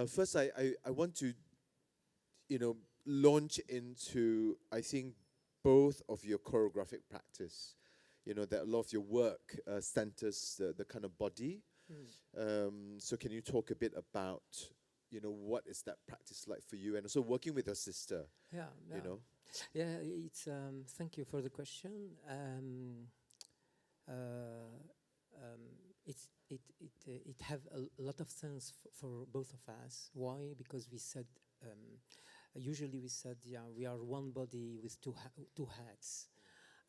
First, I want to, launch into, I think, both of your choreographic practice. That a lot of your work centers the kind of body. So can you talk a bit about, what is that practice like for you, and also working with your sister? Yeah, You know. yeah. It's thank you for the question. Uh, it have a lot of sense for both of us. Why? Because we said usually we said, yeah, we are one body with two heads,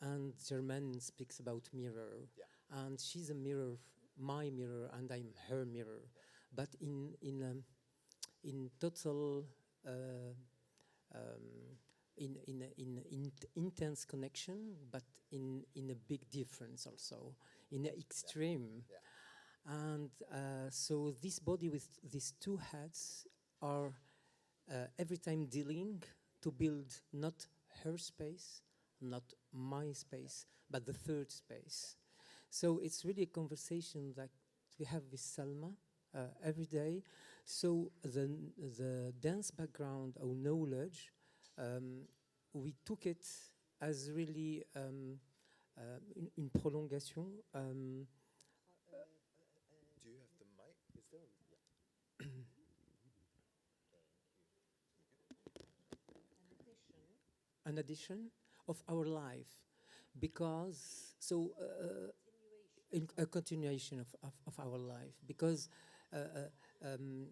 and Germaine speaks about mirror, and she's a mirror, my mirror, and I'm her mirror, but in total. Um, in intense connection, but in a big difference also, in the extreme. And so this body with these two heads are every time dealing to build not her space, not my space, but the third space. So it's really a conversation that we have with Salma every day. So the dance background or knowledge, we took it as really une prolongation. Do you have the mic? Is there? An addition of our life, because so in a continuation of our life, because uh, um,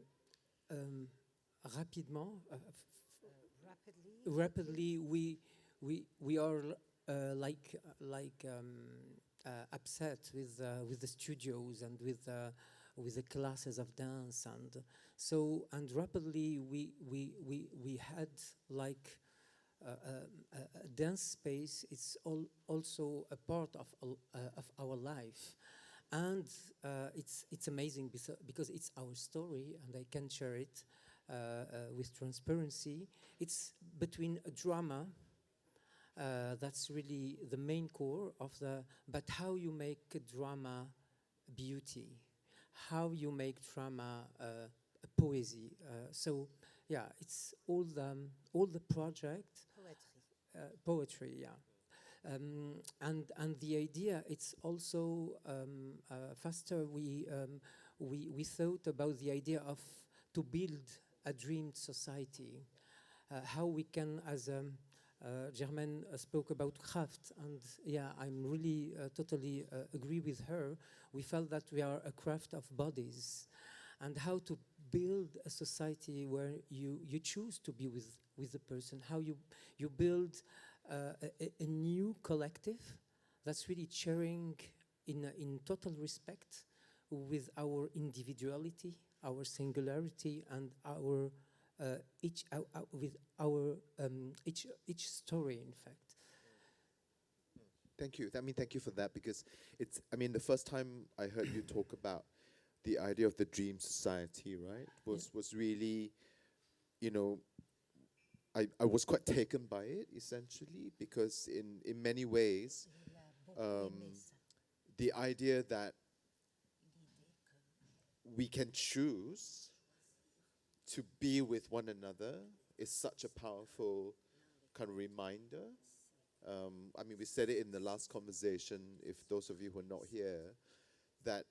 um, rapidement, rapidly we are upset with the studios and with the classes of dance, and so and rapidly we had like a dance space. It's also a part of our life, and it's amazing because it's our story, and I can share it with transparency. It's between a drama. That's really the main core of the. But how you make a drama beauty, how you make drama a poesy. So yeah, it's all the project. Poetry, yeah. And the idea, it's also faster. We thought about the idea of to build a dreamed society, how we can, as Germaine spoke about craft, and yeah, I'm really totally agree with her. We felt that we are a craft of bodies, and how to build a society where you choose to be with the person, how you build a new collective that's really sharing in total respect with our individuality, our singularity, and our with our each story, in fact. Thank you. Thank you for that, because it's. The first time I heard you talk about the idea of the dream society, right, was really, I was quite taken by it, essentially, because in many ways, the idea that we can choose to be with one another is such a powerful kind of reminder. We said it in the last conversation, if those of you who are not here, that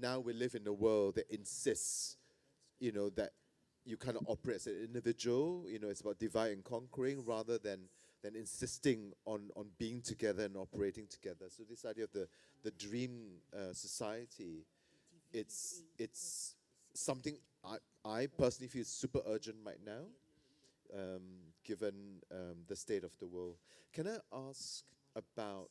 now we live in a world that insists, that you kind of operate as an individual. It's about divide and conquering rather than insisting on being together and operating together. So this idea of the dream society, it's something I personally feel super urgent right now, given the state of the world. Can I ask about?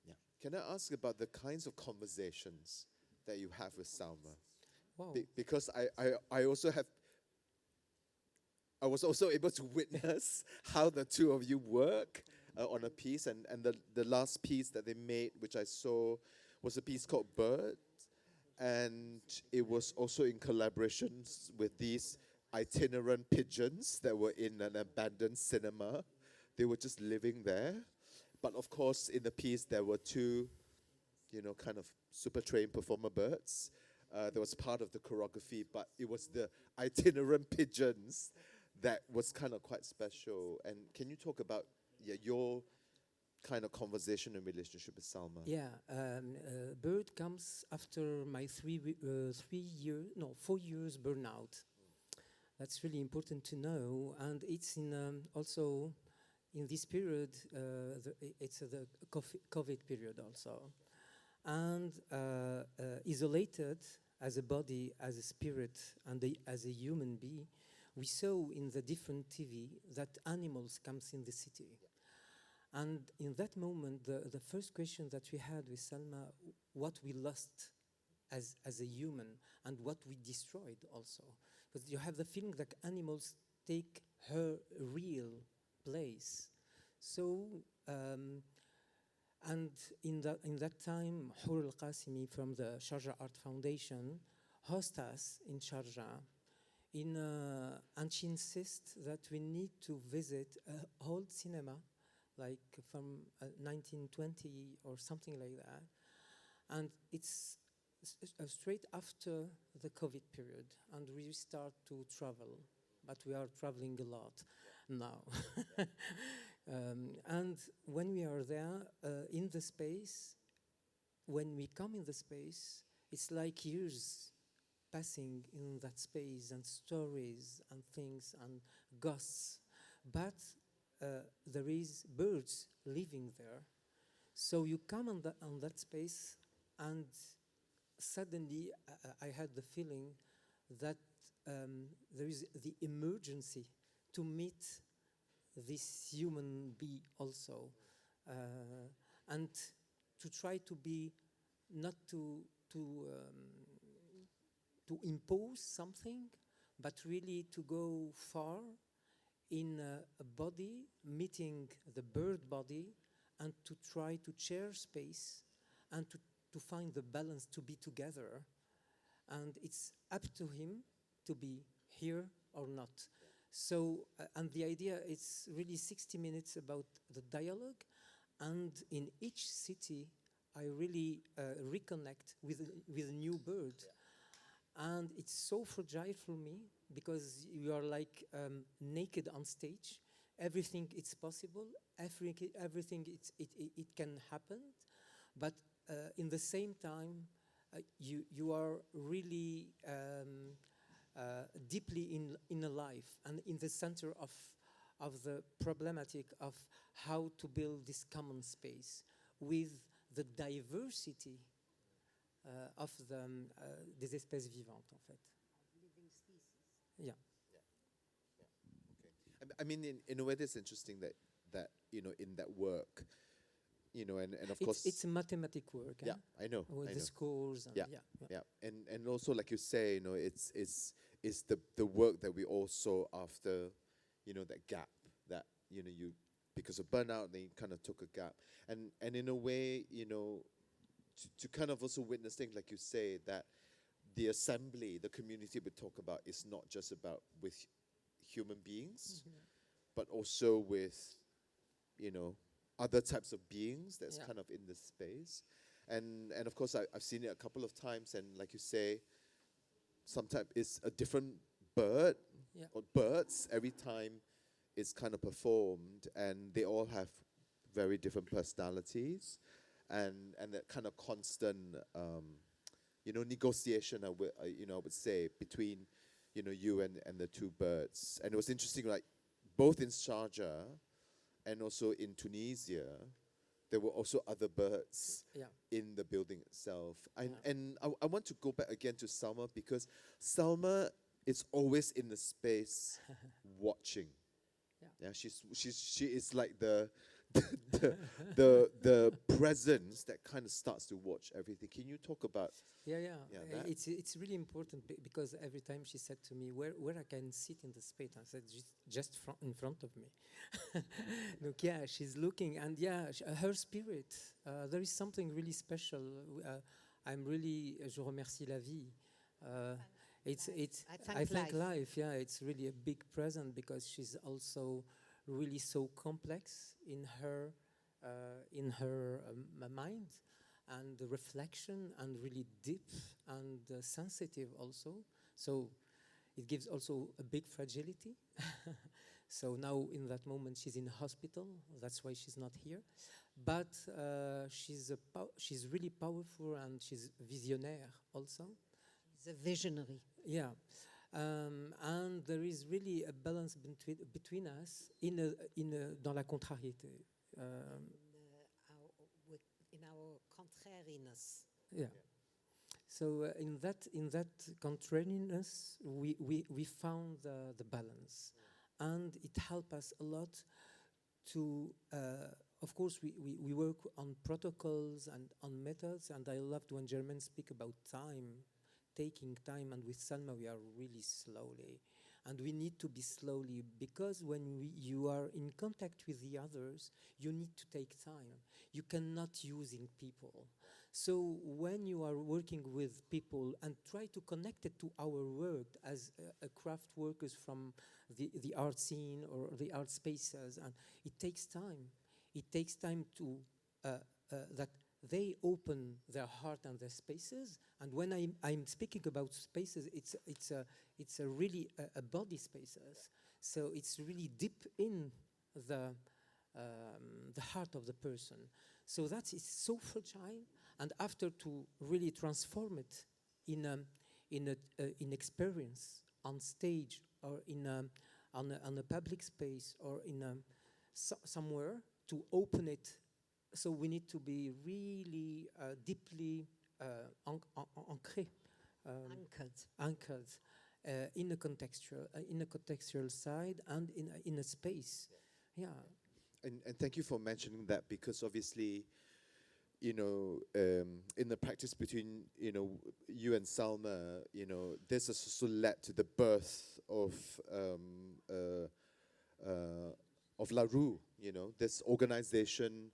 Yeah. Can I ask about the kinds of conversations that you have with Salma? Wow. Because I also have. I was also able to witness how the two of you work on a piece, and the last piece that they made, which I saw, was a piece called Bird, and it was also in collaboration with these itinerant pigeons that were in an abandoned cinema. They were just living there. But of course, in the piece, there were two kind of super trained performer birds. That was part of the choreography, but it was the itinerant pigeons that was kind of quite special. And can you talk about your kind of conversation and relationship with Salma? Yeah, Bird comes after my 4 years burnout. That's really important to know, and it's in also in this period. It's the COVID period also, and isolated as a body, as a spirit, and as a human being. We saw in the different TV that animals comes in the city. And in that moment, the first question that we had with Salma, what we lost as a human and what we destroyed also. But you have the feeling that animals take her real place. So, and in that time, Hour al-Qasimi from the Sharjah Art Foundation host us in Sharjah, and she insists that we need to visit a old cinema, like from 1920 or something like that. And it's straight after the COVID period, and we start to travel, but we are traveling a lot now. And when we are there in the space, when we come in the space, it's like years passing in that space, and stories and things and ghosts. But there is birds living there. So you come on that space, and suddenly I had the feeling that there is the emergency to meet this human being also, and to try to be, not to impose something, but really to go far in a body, meeting the bird body, and to try to share space and to find the balance to be together. And it's up to him to be here or not. So, and the idea is really 60 minutes about the dialogue, and in each city I really reconnect with a new bird. And it's so fragile for me, because you are like naked on stage. Everything is possible. Everything it can happen. But in the same time, you are really deeply in a life and in the center of the problematic of how to build this common space with the diversity of des espèces vivantes, en fait. Living species. Yeah. Okay. I mean, in a way, it's interesting that in that work, and of course it's a mathematic work. Yeah, I know. With I the know. scores. And Yeah, and also, like you say, it's the work that we all saw after, that gap that you, because of burnout, they kind of took a gap, and in a way, to kind of also witness things like you say, that the assembly, the community we talk about, is not just about with human beings, but also with other types of beings that's kind of in this space. And of course, I've seen it a couple of times, and like you say, sometimes it's a different bird or birds every time it's kind of performed, and they all have very different personalities, and that kind of constant negotiation, I would say, between you and the two birds. And it was interesting, like both in Sharjah and also in Tunisia, there were also other birds in the building itself. And I want to go back again to Salma, because Salma is always in the space watching. Yeah, she is like the presence that kind of starts to watch everything. Can you talk about? It's really important, because every time she said to me, where I can sit in the space, I said just in front of me. Look, she's looking, and her spirit. There is something really special. Je remercie la vie. I thank life. Yeah, it's really a big present, because she's also really so complex in her mind, and reflection, and really deep and sensitive also. So it gives also a big fragility. So now in that moment she's in hospital, that's why she's not here. But she's really powerful, and she's visionnaire also. He's a visionary. Yeah. And there is really a balance between us dans la contrariété. In our contrariness. Yeah. So in that contrariness, we found the balance, and it helped us a lot to. Of course, we work on protocols and on methods, and I loved when Germans speak about time, taking time, and with Salma we are really slowly, and we need to be slowly, because when you are in contact with the others, you need to take time. You cannot using people. So when you are working with people and try to connect it to our work as a craft workers from the art scene or the art spaces, and it takes time. It takes time to that they open their heart and their spaces. And when I'm speaking about spaces, it's a really a body spaces. So it's really deep in the heart of the person. So that is so fragile. And after to really transform it in experience on stage, or on a public space, or in somewhere, to open it. So we need to be really deeply anchored in a contextual side, and in a space. Yeah. And thank you for mentioning that, because obviously, you know, in the practice between, you know, you and Salma, you know, this has also led to the birth of La Rue, you know, this organization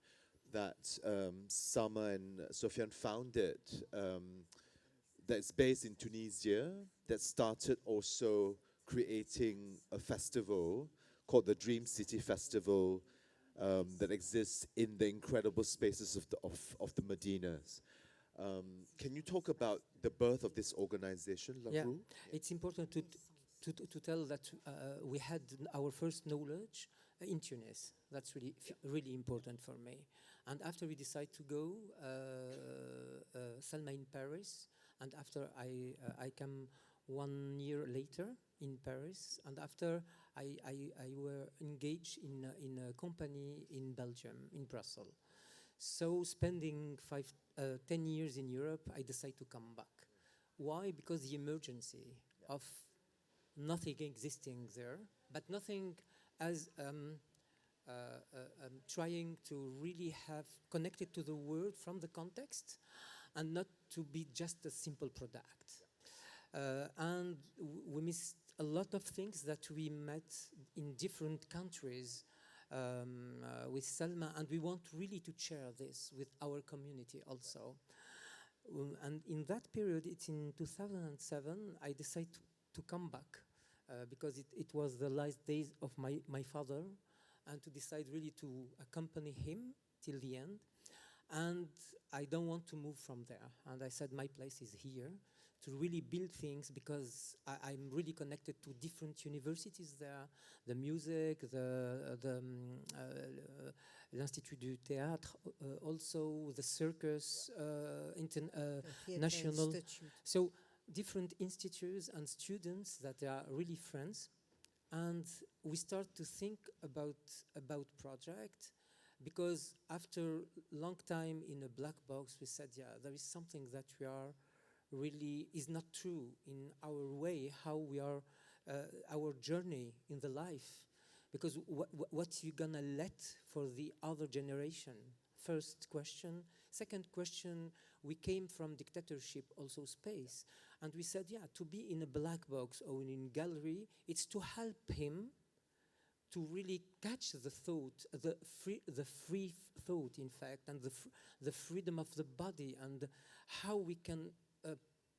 that Salma and Sofiane founded, that's based in Tunisia, that started also creating a festival called the Dream City Festival, that exists in the incredible spaces of the Medinas. Can you talk about the birth of this organization, La Rue? It's important to tell that we had our first knowledge in Tunis. That's really important for me. And after we decided to go, Salma in Paris, and after I came 1 year later in Paris, and after I were engaged in a company in Belgium, in Brussels. So spending 10 years in Europe, I decided to come back. Why? Because the emergency of nothing existing there, but nothing as trying to really have connected to the world from the context, and not to be just a simple product. And we missed a lot of things that we met in different countries with Salma, and we want really to share this with our community also. And in that period, it's in 2007, I decided to come back because it was the last days of my father, and to decide really to accompany him till the end. And I don't want to move from there. And I said, my place is here to really build things, because I'm really connected to different universities there, the music, l'Institut du Théâtre, also the circus, national. Institute. So different institutes and students that are really friends. And we start to think about project, because after long time in a black box, we said, yeah, there is something that we are really is not true in our way, how we are, our journey in the life. Because what you gonna let for the other generation? First question. Second question, we came from dictatorship, also space. And we said, yeah, to be in a black box or in a gallery, it's to help him to really catch the thought, the free thought, in fact, and the freedom of the body, and how we can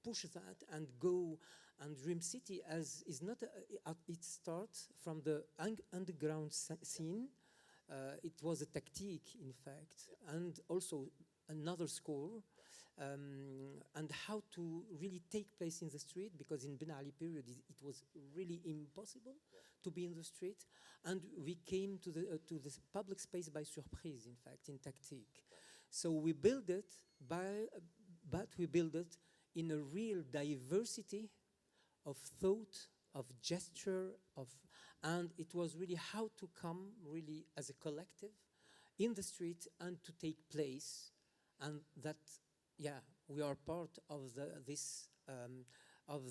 push that and go. And Dream City is not it starts from the underground scene. It was a tactique, in fact, and also another score, and how to really take place in the street, because in Ben Ali period it was really impossible to be in the street, and we came to the public space by surprise, in fact, in Tactique. So we built it but we built it in a real diversity of thought, of gesture, and it was really how to come really as a collective in the street and to take place, and that, yeah, we are part of this. On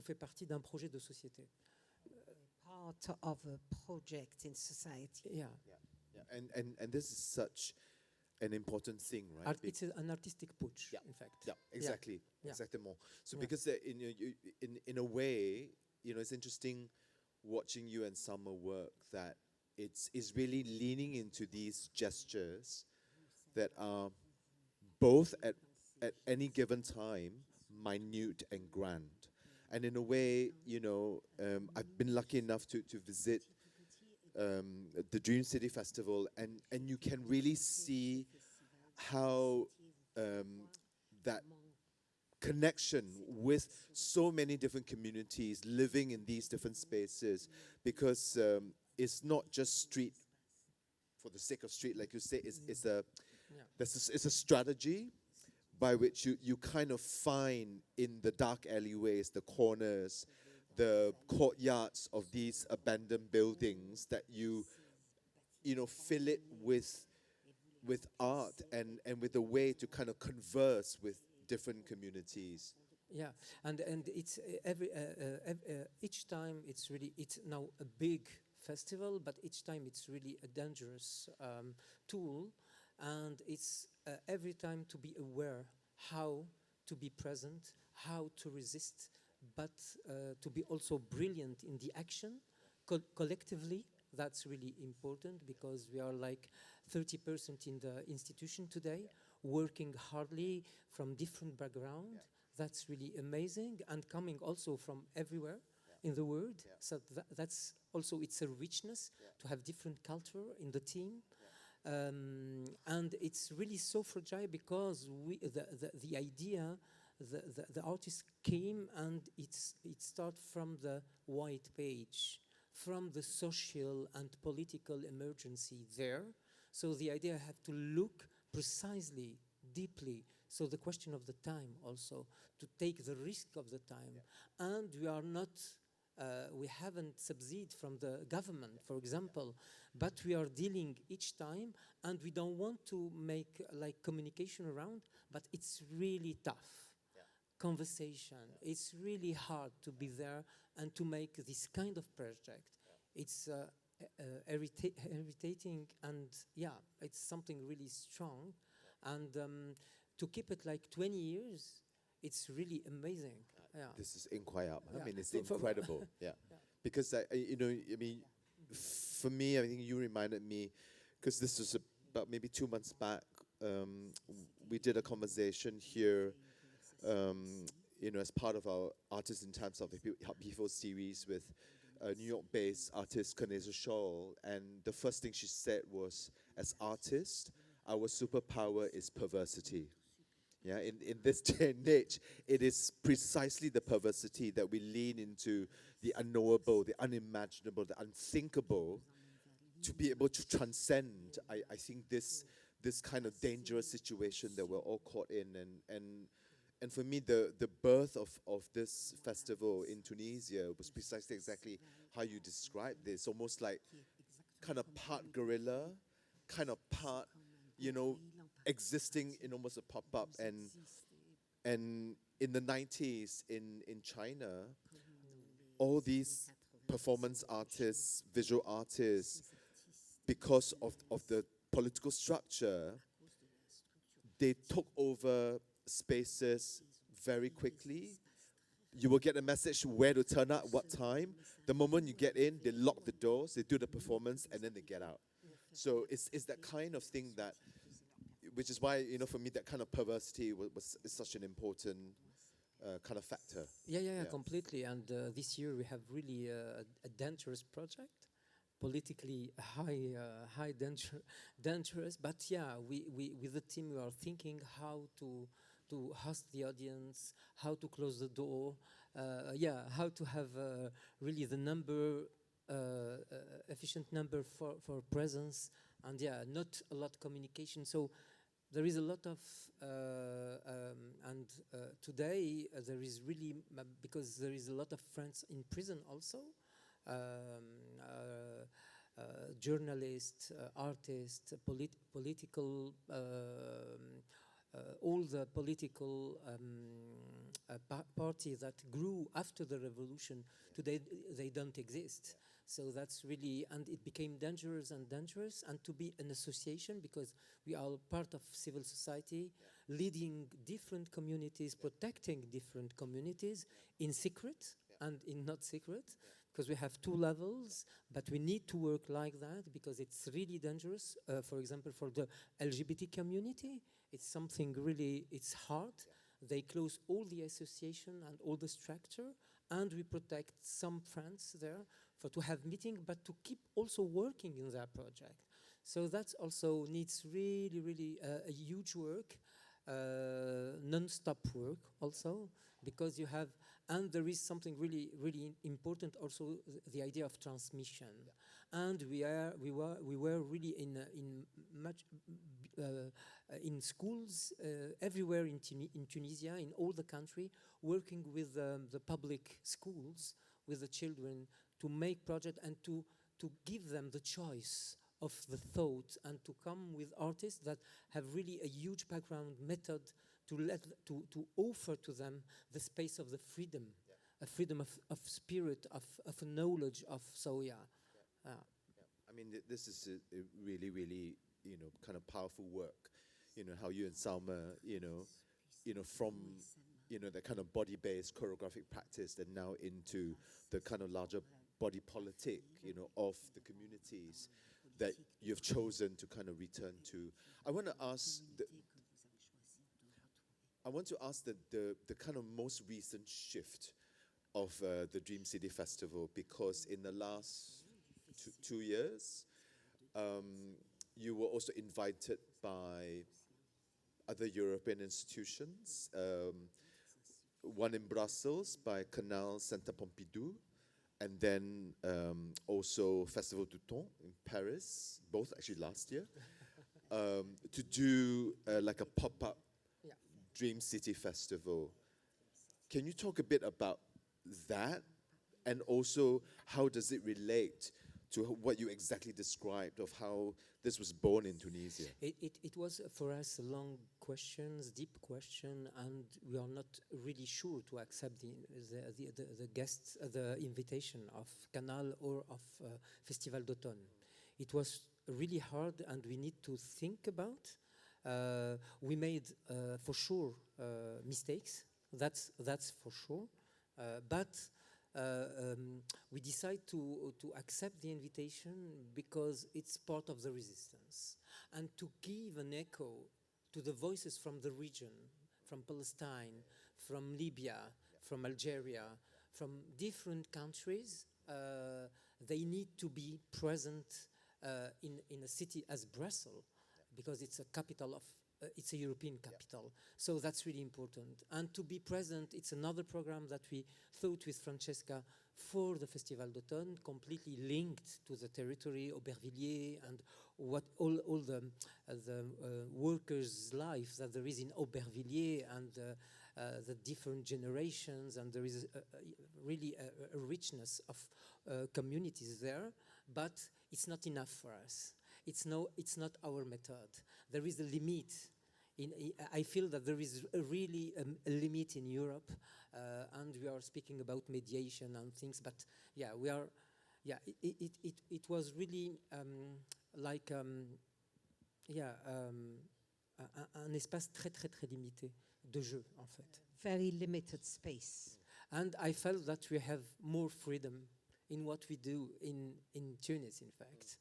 fait partie d'un projet de société. Part of a project in society. Yeah. And this is such an important thing, right? It's an artistic putsch, in fact. Yeah, exactly, Yeah. exactement. So Yeah. because in a way, it's interesting watching you and Summer work, that it's really leaning into these gestures that are both at any given time minute and grand. And in a way, I've been lucky enough to visit the Dream City Festival, and you can really see how that connection with so many different communities living in these different spaces, because it's not just street for the sake of street, like you say. It's a strategy by which you kind of find in the dark alleyways, the corners, the courtyards of these abandoned buildings, that you fill it with art and with a way to kind of converse with different communities. Yeah, and it's each time it's now a big festival, but each time it's really a dangerous tool, and it's every time to be aware how to be present, how to resist, but to be also brilliant in the action collectively. That's really important, because we are like 30% in the institution today, working hardly from different backgrounds. Yeah. That's really amazing, and coming also from everywhere in the world. Yeah. So that's also, it's a richness to have different culture in the team. And it's really so fragile, because the idea, the artist came, and it starts from the white page, from the social and political emergency there. So the idea have to look precisely, deeply. So the question of the time also, to take the risk of the time. And we are not, we haven't subsidied from the government, for example, but we are dealing each time, and we don't want to make like communication around, but it's really tough. Conversation. It's really hard to be there and to make this kind of project. It's irritating, and it's something really strong. And to keep it like 20 years, it's really amazing. This is incroyable. Yeah. I mean, it's incredible. Yeah. Because, for me, I think you reminded me, because this was about maybe 2 months back, we did a conversation here, as part of our Artists in Times of Upheaval series with New York-based artist Kaneza Scholl, and the first thing she said was, as artists, our superpower is perversity. Yeah, in this day and age, it is precisely the perversity that we lean into, the unknowable, the unimaginable, the unthinkable, to be able to transcend, I think, this kind of dangerous situation that we're all caught in. And for me, the birth of this festival in Tunisia was precisely exactly how you described this, almost like kind of part guerrilla, kind of part, existing in almost a pop-up. And in the 90s in China, all these performance artists, visual artists, because of the political structure, they took over spaces very quickly. You will get a message where to turn up, what time. The moment you get in, they lock the doors, they do the performance, and then they get out. So it's that kind of thing that, which is why, for me, that kind of perversity is such an important kind of factor. Yeah, completely. And this year we have really a dangerous project, politically high dangerous. But yeah, we with the team we are thinking how to host the audience, how to close the door, yeah, how to have really the number efficient number for presence, and yeah, not a lot communication. So there is a lot of and today there is really because there is a lot of friends in prison also, um, journalists, artists, political, all the political parties that grew after the revolution. Today they don't exist. So that's really, and it became dangerous and dangerous. And to be an association, because we are part of civil society, leading different communities, protecting different communities in secret and in not secret, because we have two levels, but we need to work like that because it's really dangerous. For example, for the LGBT community, it's something really, it's hard. They close all the association and all the structure, and we protect some friends there for to have meeting, but to keep also working in their project. So that also needs really a huge work, non-stop work also, because you have, and there is something really important also, the idea of transmission. And we were really in much in schools everywhere in Tunisia, in all the country, working with the public schools, with the children, to make project and to give them the choice of the thought, and to come with artists that have really a huge background method to offer to them the space of the freedom, a freedom of spirit, of knowledge, of so yeah. I mean, this is a really, kind of powerful work. How you and Salma, from, the kind of body-based choreographic practice and now into the kind of larger body politic, of the communities that you've chosen to kind of return to. I want to ask the kind of most recent shift of the Dream City Festival, because in the last two years, you were also invited by other European institutions, one in Brussels by Canal Centre Pompidou, and then also Festival du Temps in Paris, both actually last year, to do like a pop-up Dream City Festival. Can you talk a bit about that, and also how does it relate to what you exactly described of how this was born in Tunisia? It was for us a long questions, deep question, and we are not really sure to accept the guests, the invitation of Canal or of Festival d'Automne. It was really hard, and we need to think about. We made for sure mistakes. That's for sure, but. We decide to accept the invitation because it's part of the resistance, and to give an echo to the voices from the region, from Palestine, from Libya, from Algeria, from different countries. They need to be present in a city as Brussels, because it's a capital of it's a European capital. So that's really important. And to be present, it's another program that we thought with Francesca for the Festival d'Automne, completely linked to the territory, Aubervilliers, and what all the workers' life that there is in Aubervilliers, and the different generations, and there is really a richness of communities there, but it's not enough for us. It's not our method. There is a limit. I feel that there is really a limit in Europe, and we are speaking about mediation and things. But yeah, we are. Yeah, it was really like un espace très limité de jeu en fait. Very limited space. And I felt that we have more freedom in what we do in Tunis, in fact,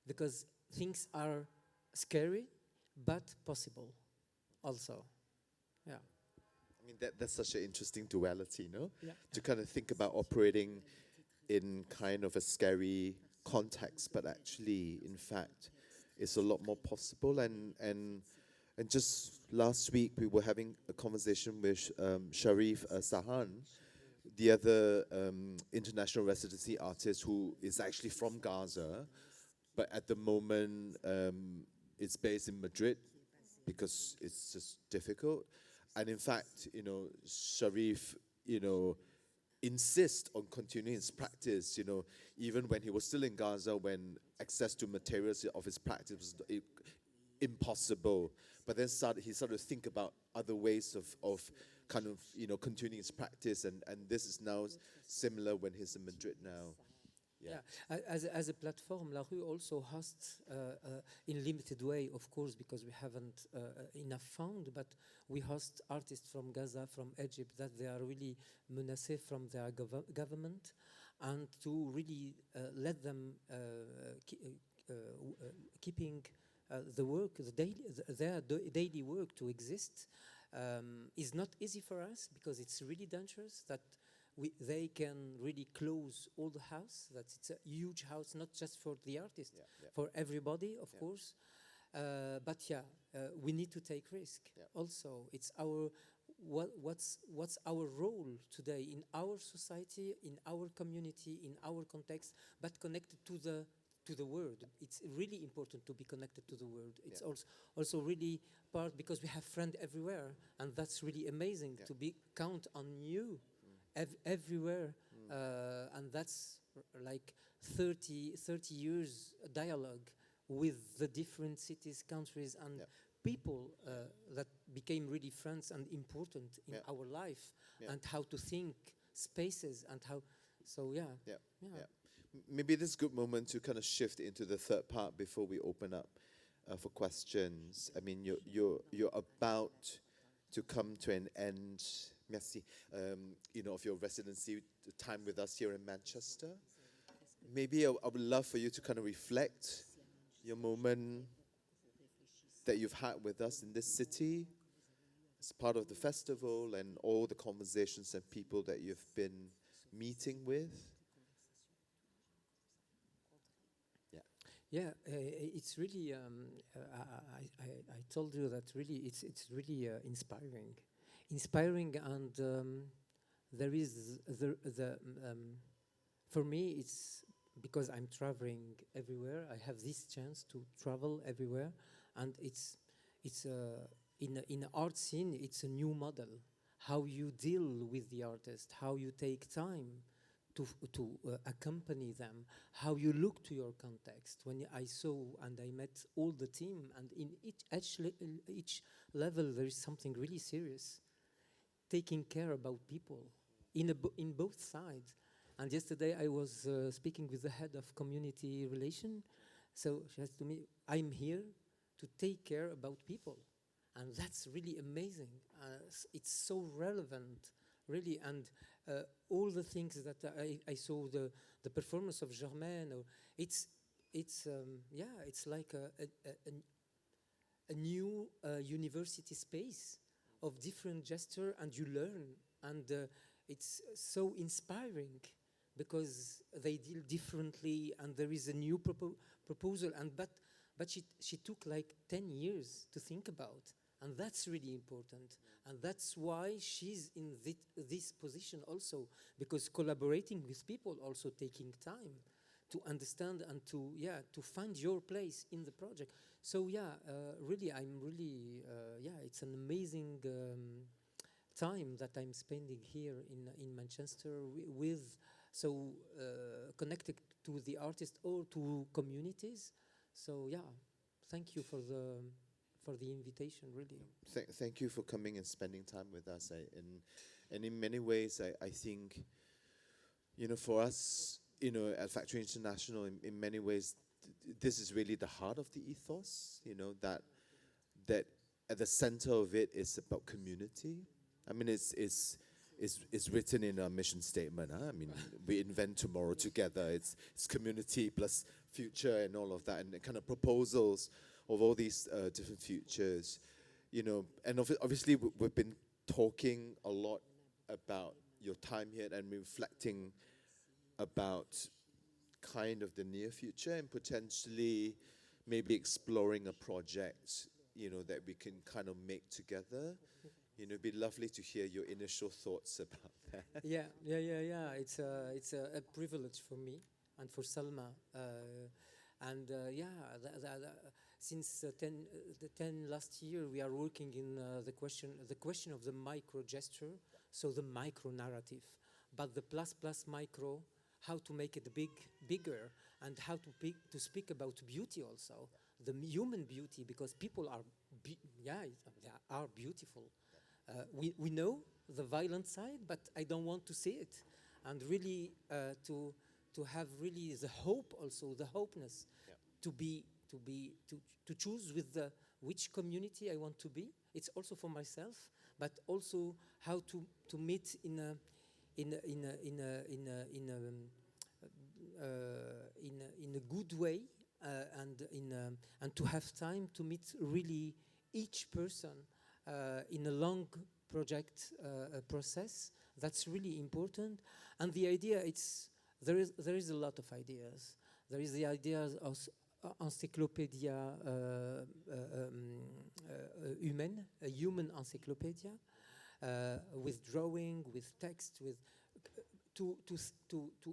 because things are scary, but possible also. Yeah. I mean, that's such an interesting duality, no? Yeah. To kind of think about operating in kind of a scary context, but actually, in fact, it's a lot more possible. And just last week, we were having a conversation with Sharif Sahan, the other international residency artist who is actually from Gaza, but at the moment it's based in Madrid because it's just difficult. And in fact, Sharif, insist on continuing his practice, even when he was still in Gaza, when access to materials of his practice was impossible. But then he started to think about other ways of kind of, continuing his practice. And this is now similar when he's in Madrid now. Yeah, as a platform, La Rue also hosts, in limited way, of course, because we haven't enough fund, but we host artists from Gaza, from Egypt, that they are really menaced from their government, and to really let them keeping the work, their daily work to exist, is not easy for us, because it's really dangerous that they can really close all the house. That it's a huge house, not just for the artist, for everybody, of course. But we need to take risk. Also, it's our what's our role today in our society, in our community, in our context, but connected to the world. It's really important to be connected to the world. It's also really part, because we have friends everywhere, and that's really amazing to count on you everywhere, and that's like 30 years dialogue with the different cities, countries, and people that became really friends and important in our life, and how to think spaces and how. So Maybe this is a good moment to kind of shift into the third part before we open up for questions. I mean, you're about to come to an end. Merci. Of your residency time with us here in Manchester. Maybe I would love for you to kind of reflect your moment that you've had with us in this city as part of the festival, and all the conversations and people that you've been meeting with. It's really. I told you that really it's really inspiring, and there is the for me, it's because I'm traveling everywhere. I have this chance to travel everywhere, and it's in art scene. It's a new model. How you deal with the artist, how you take time to accompany them, how you look to your context. When I saw and I met all the team, and in each level there is something really serious, taking care about people in both sides. And yesterday I was speaking with the head of community relation. So she said to me, I'm here to take care about people. And that's really amazing. It's so relevant, really. And all the things that I saw, the performance of Germaine, it's like a new university space of different gesture, and you learn. And it's so inspiring, because they deal differently, and there is a new proposal. And but she took like 10 years to think about, and that's really important. And that's why she's in this position also, because collaborating with people, also taking time to understand and to find your place in the project. So really, I'm really it's an amazing time that I'm spending here in Manchester with connected to the artist or to communities. So thank you for the invitation, really. Thank you for coming and spending time with us. And in many ways, I think, for us, at Factory International, in many ways, this is really the heart of the ethos, that at the center of it is about community. I mean, it's written in our mission statement. I mean, we invent tomorrow together. It's community plus future and all of that, and the kind of proposals of all these different futures, and obviously we've been talking a lot about your time here and reflecting about kind of the near future, and potentially maybe exploring a project, that we can kind of make together. It'd be lovely to hear your initial thoughts about that. Yeah. It's a privilege for me and for Salma. And yeah, since the 10 last year, we are working in the question of the micro gesture, so the micro narrative, but the plus micro, how to make it bigger, and how to speak about beauty also, the human beauty, because people are, they are beautiful. We know the violent side, but I don't want to see it, and really to have really the hope, also the hopeness, Yeah. to choose with which community I want to be. It's also for myself, but also how to meet in a in a good way, and to have time to meet really each person in a long project process. That's really important. And the idea, there is a lot of ideas. There is the idea of encyclopedia humaine, a human encyclopedia, with drawing, with text, with to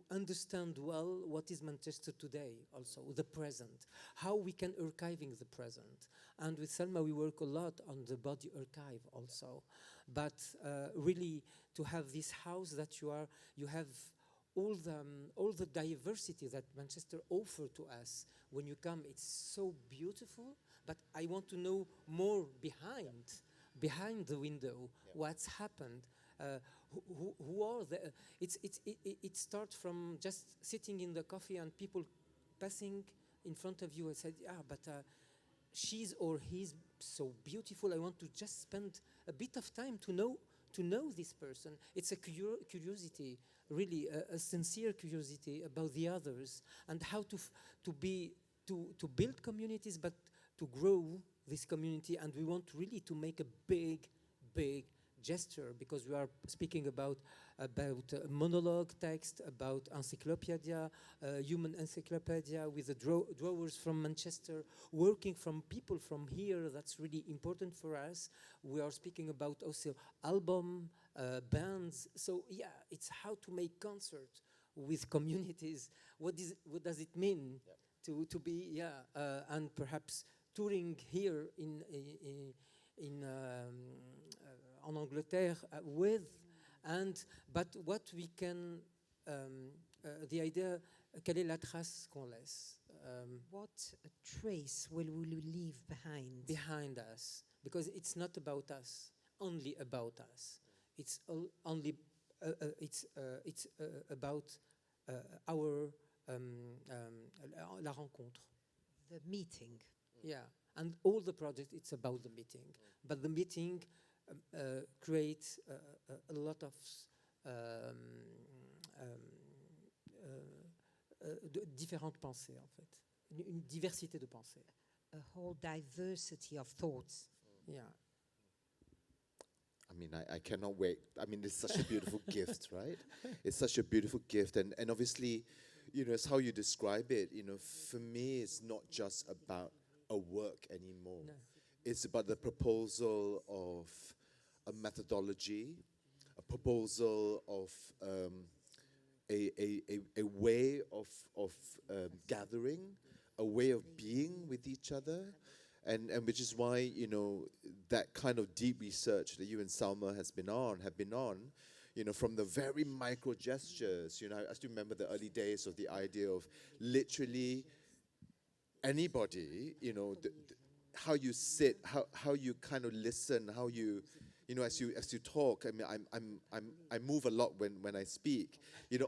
understand well what is Manchester today, also the present, how we can archiving the present. And with Selma, we work a lot on the body archive also, but really to have this house that you have all the diversity that Manchester offer to us. When you come, it's so beautiful, but I want to know more behind the window, what's happened. Who are the? It starts from just sitting in the coffee and people passing in front of you and said, but she's or he's so beautiful. I want to just spend a bit of time to know this person. It's a curiosity, really a sincere curiosity about the others, and how to build communities, but to grow this community. And we want really to make a big gesture, because we are speaking about monologue text, about encyclopedia, human encyclopedia, with the drawers from Manchester, working from people from here. That's really important for us. We are speaking about also album, bands. So yeah, it's how to make concert with communities. What does it mean to be and perhaps touring here in en Angleterre but what we can, the idea, quelle est la trace qu'on laisse? What a trace will we leave Behind us, because it's not about us, only about us. It's only, it's about our, la rencontre. The meeting. Yeah, and all the projects, it's about the meeting. But the meeting creates a lot of différentes pensées, en fait. Une diversité de pensées. A whole diversity of thoughts. Yeah. I mean, I cannot wait. I mean, it's such a beautiful gift, right? It's such a beautiful gift. And obviously, it's how you describe it. For me, it's not just about a work anymore. No. It's about the proposal of a methodology, a proposal of a way of gathering, a way of being with each other. And which is why, that kind of deep research that you and Salma have been on, from the very micro gestures. I still remember the early days of the idea of literally anybody, how you sit, how you kind of listen, how you, as you talk. I mean, I move a lot when I speak.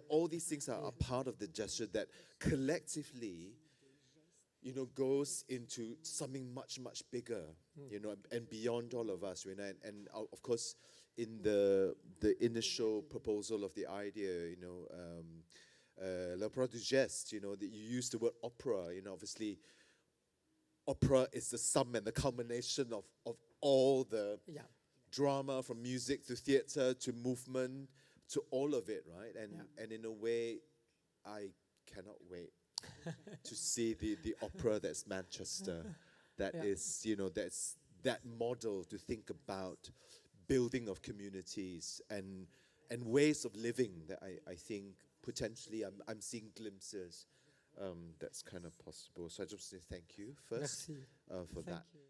All these things are part of the gesture that collectively, goes into something much, much bigger, and beyond all of us, and of course, in the initial proposal of the idea, l'opéra du geste, that you use the word opera, obviously, opera is the sum and the culmination of all the drama, from music to theater to movement to all of it, right? And in a way, I cannot wait to see the opera that's Manchester, that Yeah. is, you know, that's that model to think about building of communities and ways of living that I think potentially I'm seeing glimpses that's kind of possible. So I just say thank you first Merci. for Thank that. you.